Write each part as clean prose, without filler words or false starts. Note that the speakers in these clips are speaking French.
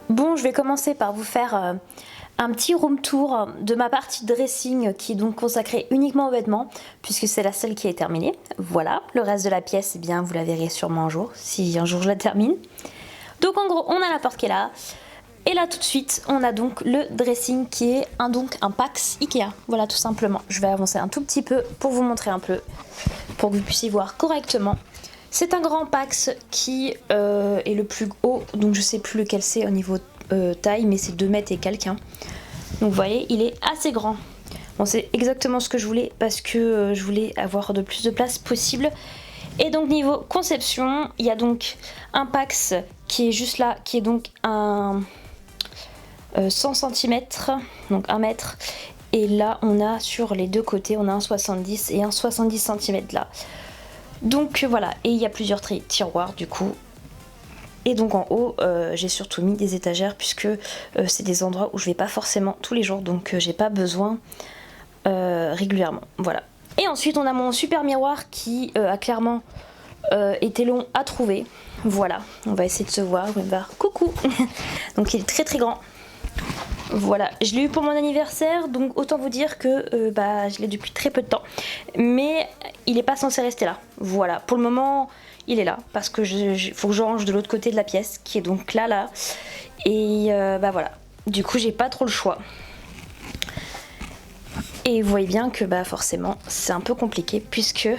Bon, je vais commencer par vous faire un petit room tour de ma partie dressing qui est donc consacrée uniquement aux vêtements puisque c'est la seule qui est terminée. Voilà, le reste de la pièce, eh bien, vous la verrez sûrement un jour, si un jour je la termine. Donc en gros, on a la porte qui est là. Et là tout de suite, on a donc le dressing qui est un Pax Ikea. Voilà, tout simplement. Je vais avancer un tout petit peu pour vous montrer un peu, pour que vous puissiez voir correctement. C'est un grand Pax qui est le plus haut, donc je sais plus lequel c'est au niveau taille, mais c'est 2 mètres et quelques. Donc vous voyez, il est assez grand. Bon, c'est exactement ce que je voulais parce que je voulais avoir de plus de place possible. Et donc niveau conception, il y a donc un Pax qui est juste là, qui est donc un 100 cm, donc 1 mètre. Et là, on a sur les deux côtés, on a un 70 et un 70 cm là. Donc voilà, et il y a plusieurs tiroirs du coup. Et donc en haut, j'ai surtout mis des étagères puisque c'est des endroits où je vais pas forcément tous les jours, donc j'ai pas besoin régulièrement. Voilà. Et ensuite, on a mon super miroir qui a clairement été long à trouver. Voilà, on va essayer de se voir. On va voir. Coucou. Donc il est très très grand. Voilà, je l'ai eu pour mon anniversaire, donc autant vous dire que je l'ai depuis très peu de temps. Mais il n'est pas censé rester là. Voilà, pour le moment, il est là parce que faut que je range de l'autre côté de la pièce, qui est donc là. Et voilà, du coup, j'ai pas trop le choix. Et vous voyez bien que forcément, c'est un peu compliqué puisque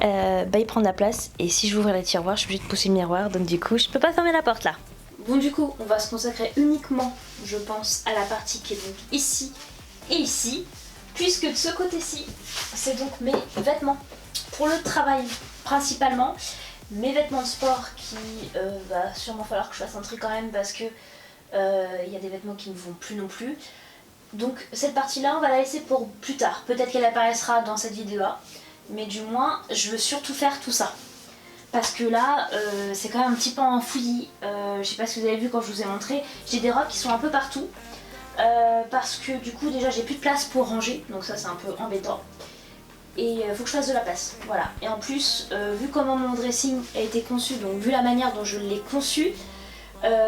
il prend de la place. Et si je ouvre les tiroirs, je suis obligée de pousser le miroir, donc du coup, je peux pas fermer la porte là. Bon, du coup, on va se consacrer uniquement, je pense, à la partie qui est donc ici et ici, puisque de ce côté-ci, c'est donc mes vêtements pour le travail principalement, mes vêtements de sport qui va sûrement falloir que je fasse un truc quand même parce que il y a des vêtements qui ne vont plus non plus. Donc cette partie-là, on va la laisser pour plus tard. Peut-être qu'elle apparaîtra dans cette vidéo-là, mais du moins, je veux surtout faire tout ça. Parce que là, c'est quand même un petit peu en fouillis. Je sais pas si vous avez vu quand je vous ai montré. J'ai des robes qui sont un peu partout. Parce que du coup, déjà, j'ai plus de place pour ranger. Donc ça, c'est un peu embêtant. Et il faut que je fasse de la place. Voilà. Et en plus, vu comment mon dressing a été conçu, donc vu la manière dont je l'ai conçu,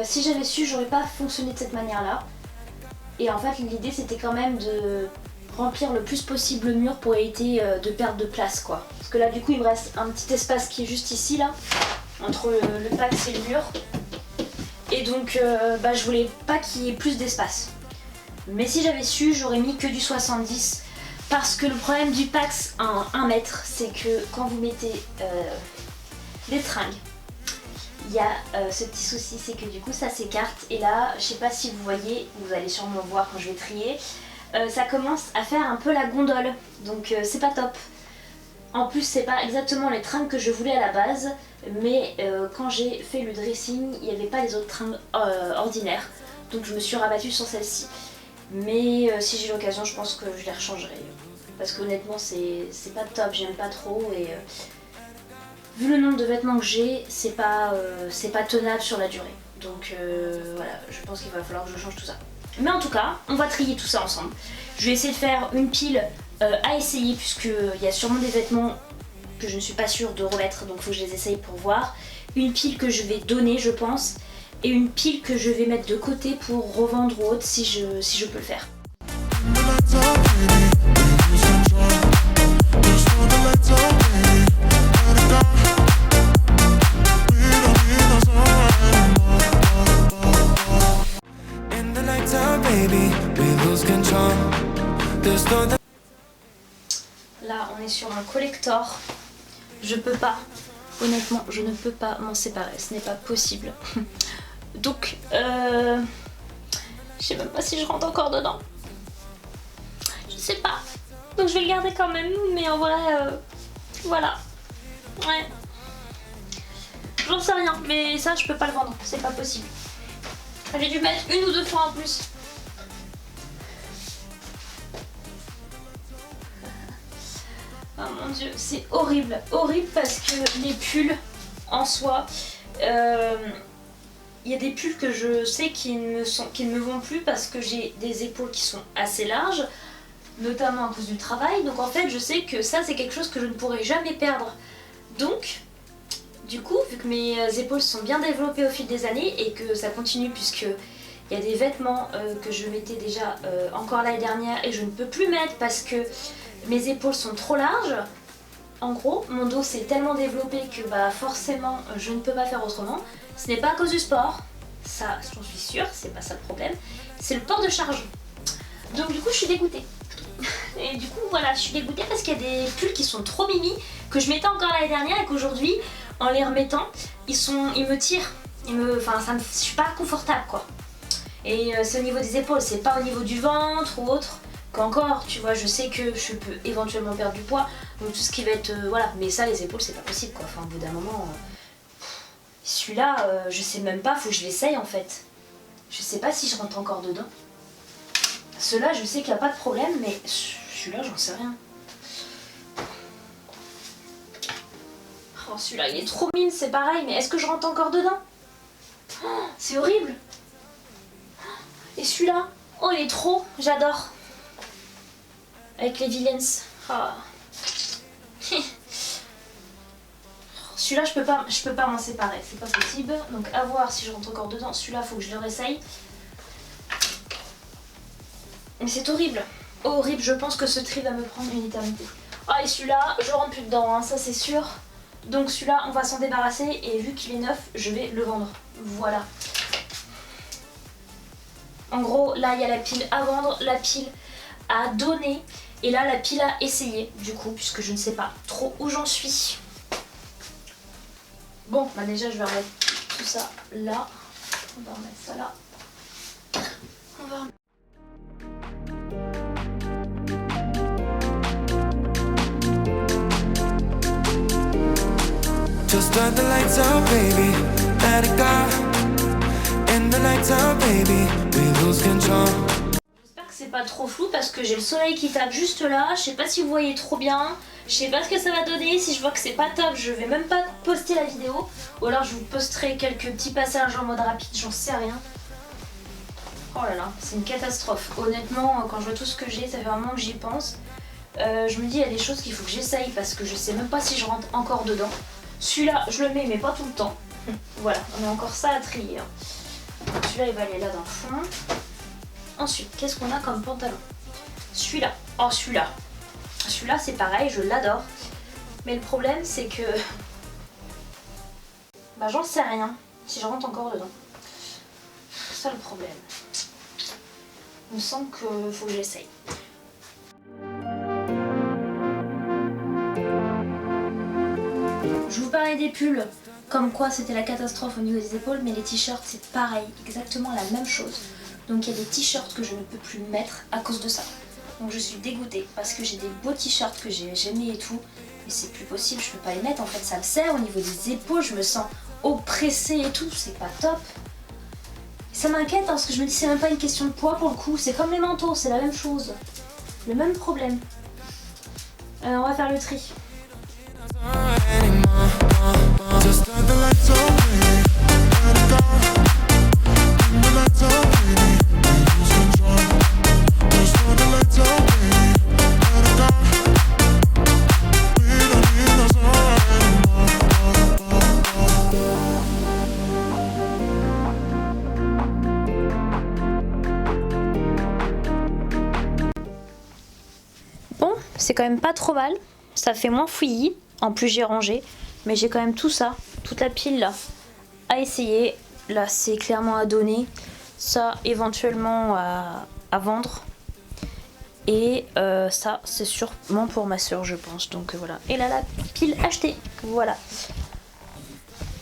si j'avais su, j'aurais pas fonctionné de cette manière-là. Et en fait, l'idée, c'était quand même de remplir le plus possible le mur pour éviter de perdre de place, quoi. Parce que là, du coup, il me reste un petit espace qui est juste ici, là, entre le Pax et le mur. Et donc, je voulais pas qu'il y ait plus d'espace. Mais si j'avais su, j'aurais mis que du 70. Parce que le problème du Pax en 1 mètre, c'est que quand vous mettez des tringues, il y a ce petit souci, c'est que du coup, ça s'écarte. Et là, je sais pas si vous voyez, vous allez sûrement voir quand je vais trier, ça commence à faire un peu la gondole, donc c'est pas top. En plus, c'est pas exactement les tringles que je voulais à la base, mais quand j'ai fait le dressing, il n'y avait pas les autres tringles ordinaires, donc je me suis rabattue sur celle-ci. Mais si j'ai l'occasion, je pense que je les rechangerai, parce qu'honnêtement, c'est pas top, j'aime pas trop, et vu le nombre de vêtements que j'ai, c'est pas tenable sur la durée. Donc voilà, je pense qu'il va falloir que je change tout ça. Mais en tout cas, on va trier tout ça ensemble. Je vais essayer de faire une pile à essayer puisqu'il y a sûrement des vêtements que je ne suis pas sûre de remettre, donc il faut que je les essaye pour voir. Une pile que je vais donner, je pense, et une pile que je vais mettre de côté pour revendre ou autre si je peux le faire. Là, on est sur un collector. Je peux pas, honnêtement, je ne peux pas m'en séparer. Ce n'est pas possible. Donc, je sais même pas si je rentre encore dedans. Je sais pas. Donc, je vais le garder quand même. Mais en vrai, voilà. Ouais. J'en sais rien. Mais ça, je peux pas le vendre. C'est pas possible. J'ai dû mettre 1 ou 2 fois en plus. Oh mon dieu, c'est horrible, horrible parce que les pulls en soi, il y a des pulls que je sais qui ne me vont plus parce que j'ai des épaules qui sont assez larges, notamment à cause du travail. Donc en fait, je sais que ça c'est quelque chose que je ne pourrai jamais perdre. Donc, Du coup, vu que mes épaules sont bien développées au fil des années et que ça continue puisque il y a des vêtements que je mettais déjà encore l'année dernière et je ne peux plus mettre parce que mes épaules sont trop larges. En gros, mon dos s'est tellement développé que bah, forcément je ne peux pas faire autrement. Ce n'est pas à cause du sport, ça j'en suis sûre, c'est pas ça le problème. C'est le port de charge. Donc du coup je suis dégoûtée. Et du coup voilà, je suis dégoûtée parce qu'il y a des pulls qui sont trop mimi, que je mettais encore l'année dernière et qu'aujourd'hui, en les remettant, ils me tirent. Je suis pas confortable quoi. Et c'est au niveau des épaules, c'est pas au niveau du ventre ou autre. Qu'encore, tu vois, je sais que je peux éventuellement perdre du poids, donc tout ce qui va être... voilà, mais ça, les épaules, c'est pas possible quoi. Enfin, au bout d'un moment... celui-là, je sais même pas, faut que je l'essaye en fait. Je sais pas si je rentre encore dedans. Ceux-là, je sais qu'il n'y a pas de problème, mais celui-là, j'en sais rien. Oh, celui-là, il est trop mine, c'est pareil, mais est-ce que je rentre encore dedans? Oh, c'est horrible. Et celui-là, oh, il est trop, j'adore. Avec les villains. Oh. Celui-là, je peux pas m'en séparer, c'est pas possible. Donc à voir si je rentre encore dedans. Celui-là, faut que je le réessaye. Mais c'est horrible. Horrible, je pense que ce tri va me prendre une éternité. Ah, et celui-là, je rentre plus dedans, hein, ça c'est sûr. Donc celui-là, on va s'en débarrasser et vu qu'il est neuf, je vais le vendre. Voilà. En gros, là, il y a la pile à vendre, la pile à donner et là, la pile à essayer, du coup, puisque je ne sais pas trop où j'en suis. Bon, bah déjà, je vais remettre tout ça là. On va remettre ça là. On va remettre... Just turn the lights out, baby, let it go. In the lights out, baby, we lose control. J'espère que c'est pas trop flou parce que j'ai le soleil qui tape juste là. Je sais pas si vous voyez trop bien. Je sais pas ce que ça va donner. Si je vois que c'est pas top, je vais même pas poster la vidéo. Ou alors je vous posterai quelques petits passages en mode rapide, j'en sais rien. Oh là là, c'est une catastrophe. Honnêtement, quand je vois tout ce que j'ai, ça fait vraiment que j'y pense. Je me dis, il y a des choses qu'il faut que j'essaye parce que je sais même pas si je rentre encore dedans. Celui-là, je le mets, mais pas tout le temps. Voilà, on a encore ça à trier. Celui-là, il va aller là dans le fond. Ensuite, qu'est-ce qu'on a comme pantalon? Celui-là. Oh, celui-là. Celui-là, c'est pareil, je l'adore. Mais le problème, c'est que... bah, j'en sais rien si je rentre encore dedans. C'est ça le problème. Il me semble qu'il faut que j'essaye. Je vous parlais des pulls, comme quoi c'était la catastrophe au niveau des épaules, mais les t-shirts c'est pareil, exactement la même chose. Donc il y a des t-shirts que je ne peux plus mettre à cause de ça. Donc je suis dégoûtée parce que j'ai des beaux t-shirts que j'ai aimés et tout, mais c'est plus possible, je peux pas les mettre. En fait ça me sert au niveau des épaules, je me sens oppressée et tout, c'est pas top. Ça m'inquiète parce que je me dis c'est même pas une question de poids pour le coup, c'est comme les manteaux, c'est la même chose, le même problème. On va faire le tri. Just turn the lights out, baby, let it go. In the lights out, baby, we lose control. Just turn the lights out, baby, let it go. We don't need no song anymore. Bon, c'est quand même pas trop mal, ça fait moins fouillis. En plus j'ai rangé, mais j'ai quand même tout ça, toute la pile là, à essayer. Là c'est clairement à donner, ça éventuellement à vendre. Et ça c'est sûrement pour ma soeur je pense, donc voilà. Et là la pile achetée, voilà.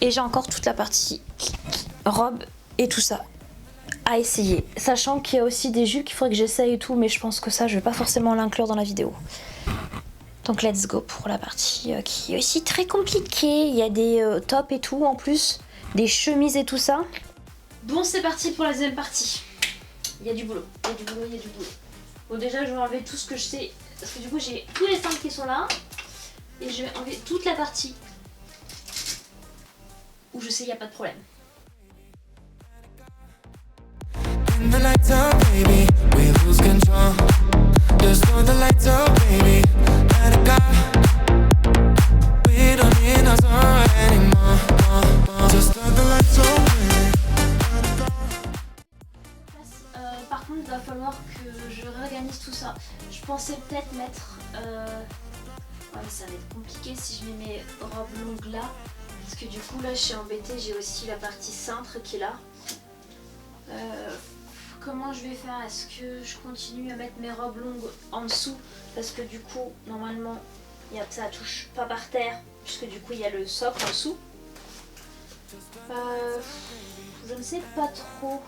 Et j'ai encore toute la partie robe et tout ça à essayer. Sachant qu'il y a aussi des jupes qu'il faudrait que j'essaye et tout, mais je pense que ça je vais pas forcément l'inclure dans la vidéo. Donc let's go pour la partie qui est aussi très compliquée. Il y a des tops et tout en plus, des chemises et tout ça. Bon c'est parti pour la deuxième partie. Il y a du boulot, il y a du boulot, il y a du boulot. Bon déjà je vais enlever tout ce que je sais, parce que du coup j'ai tous les simples qui sont là. Et je vais enlever toute la partie où je sais il n'y a pas de problème. In the lights out, baby, we lose control. Just turn the lights out, baby, let it go. We don't need no song anymore. Ouais, ça va être compliqué si je mets mes robes longues là. Parce que du coup là je suis embêtée, j'ai aussi la partie cintre qui est là. Comment je vais faire? Est-ce que je continue à mettre mes robes longues en dessous? Parce que du coup normalement ça touche pas par terre. Puisque du coup il y a le socle en dessous. Je ne sais pas trop.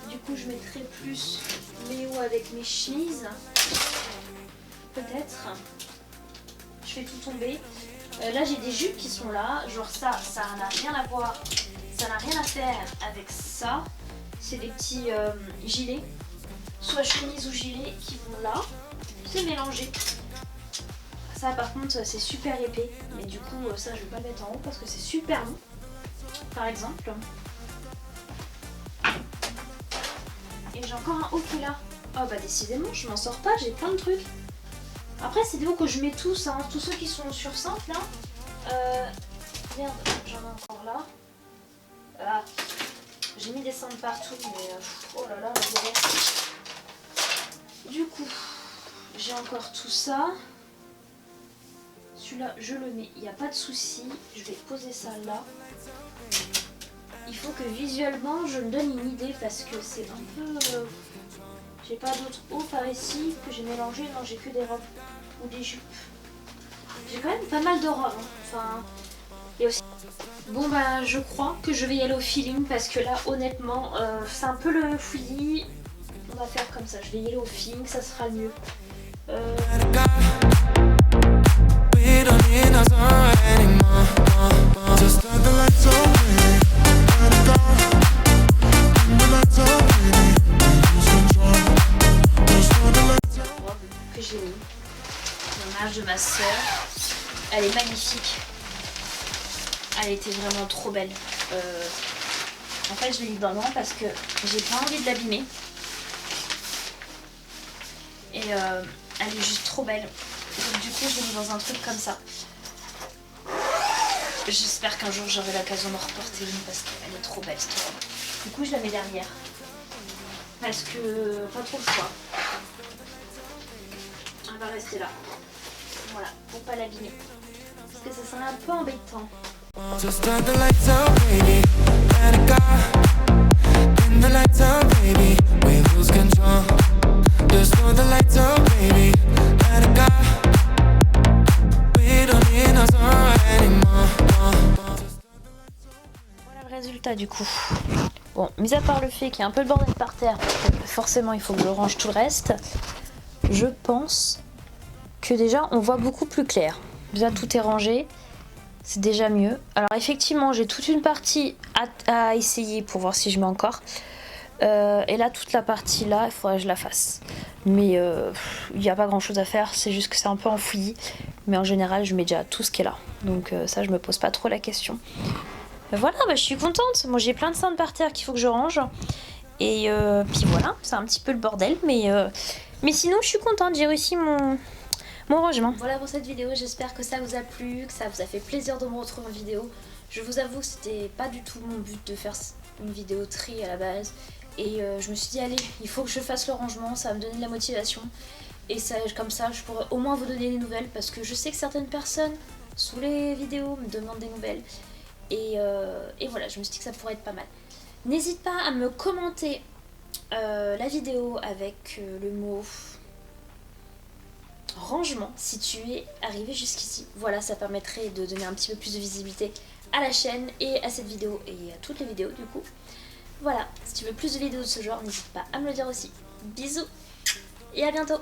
Du coup je mettrai plus mes hauts avec mes chemises. Peut-être. Je fais tout tomber. Là j'ai des jupes qui sont là. Genre ça n'a rien à voir. Ça n'a rien à faire avec ça. C'est des petits gilets. Soit chemise ou gilet qui vont là. C'est mélangé. Ça par contre c'est super épais. Mais du coup ça je vais pas le mettre en haut parce que c'est super long. Par exemple. Et j'ai encore un haut qui est là. Oh bah décidément je m'en sors pas, j'ai plein de trucs. Après c'est des hauts que je mets tous, hein. Tous ceux qui sont sur cintre là. Merde, j'en ai encore là. Ah, j'ai mis des cintres partout mais oh là là, la galère. Du coup, j'ai encore tout ça. Celui-là je le mets, il n'y a pas de souci. Je vais poser ça là. Il faut que visuellement je me donne une idée parce que c'est un peu... J'ai pas d'autres hauts par ici que j'ai mélangé. Non, j'ai que des robes ou des jupes. J'ai quand même pas mal de robes. Hein. Enfin, et aussi... Bon bah je crois que je vais y aller au feeling parce que là honnêtement c'est un peu le fouillis. On va faire comme ça, je vais y aller au feeling, ça sera le mieux. Que j'ai mis l'image de ma soeur, elle est magnifique. Elle était vraiment trop belle. En fait je l'ai mis dans le noir parce que j'ai pas envie de l'abîmer. Et elle est juste trop belle. Donc du coup je l'ai mis dans un truc comme ça. J'espère qu'un jour j'aurai l'occasion d'en reporter une parce qu'elle est trop belle cette robe. Du coup je la mets derrière. Parce que pas trop le choix. Elle va rester là. Voilà, pour pas l'abîmer. Parce que ça serait un peu embêtant. Just turn the lights out, baby. Let it go. In the lights out, baby. We lose control. Just turn the lights out, baby. Let it go. We don't need no sorrow anymore. Voilà le résultat du coup. Bon, mis à part le fait qu'il y a un peu de bordel par terre, forcément il faut que je range tout le reste. Je pense que déjà on voit beaucoup plus clair. Déjà tout est rangé. C'est déjà mieux. Alors effectivement j'ai toute une partie à essayer pour voir si je mets encore. Et là toute la partie là il faudrait que je la fasse. Mais il n'y a pas grand chose à faire. C'est juste que c'est un peu enfoui. Mais en général je mets déjà tout ce qui est là. Donc ça je me pose pas trop la question. Voilà, bah, je suis contente. Moi j'ai plein de cintres par terre qu'il faut que je range. Et puis voilà, c'est un petit peu le bordel. Mais sinon je suis contente. J'ai réussi mon rangement. Voilà pour cette vidéo, j'espère que ça vous a plu, que ça vous a fait plaisir de me retrouver en vidéo. Je vous avoue que c'était pas du tout mon but de faire une vidéo tri à la base. Et je me suis dit allez, il faut que je fasse le rangement, ça va me donner de la motivation. Et ça, comme ça, je pourrais au moins vous donner des nouvelles. Parce que je sais que certaines personnes, sous les vidéos, me demandent des nouvelles. Et voilà, je me suis dit que ça pourrait être pas mal. N'hésite pas à me commenter la vidéo avec le mot... rangement si tu es arrivé jusqu'ici. Voilà, ça permettrait de donner un petit peu plus de visibilité à la chaîne et à cette vidéo et à toutes les vidéos du coup. Voilà, si tu veux plus de vidéos de ce genre, n'hésite pas à me le dire aussi. Bisous et à bientôt.